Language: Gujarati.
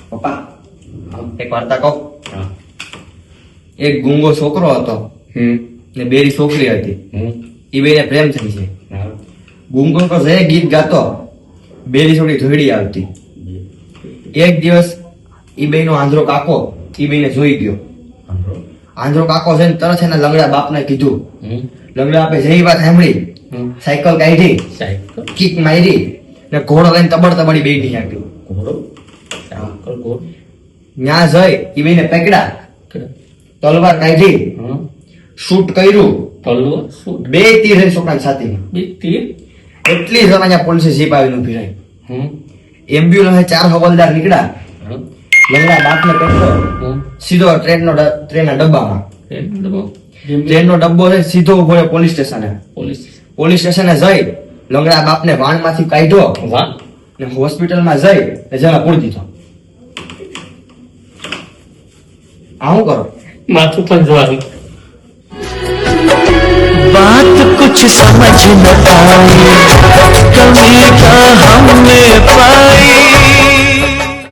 પપ્પા એક વાર્તા કહું. એક ગુંગો છોકરો હતો ને બેરી છોકરી હતી. એ બેને પ્રેમ થઈ છે. ગુંગો તો જે ગીત ગાતો બેરી છોકરી ધોઈડી આવતી. એક દિવસ ઈ બેનો આંધળો કાકો ઈ બેને જોઈ ગયો. આંધળો કાકો છે ને તરત એના લંગડા બાપને કીધું. લંગડા બાપે જેવી વાત સાંભળી સાયકલ કાઢી કિક મારી ને ઘોડો લઈને તબડી બેઠી નાખ્યું. ન્યા જઈ ઈ બેને પકડા તલવાર કાઢી શૂટ કર્યું. બે તીર છોકરાની છાતીમાં. એટલી જણા અહીંયા પોલીસે જીપ આવીને ઉભી રહી. એમ્બ્યુલન્સ 4 હવાલદાર નીકળ્યા. લંગડા બાપને પકડ્યો સીધો ટ્રેનના ડબ્બામાં. ટ્રેનનો ડબ્બો છે સીધો ઉભો રહ્યો પોલીસ સ્ટેશને. પોલીસ સ્ટેશને જઈ લંગડા બાપને વાણમાંથી કાઢ્યો ને હોસ્પિટલમાં જઈ જેમાં પૂરી દીધો. આવું કરો માથું પણ જોવાનું. बात कुछ समझ न आई।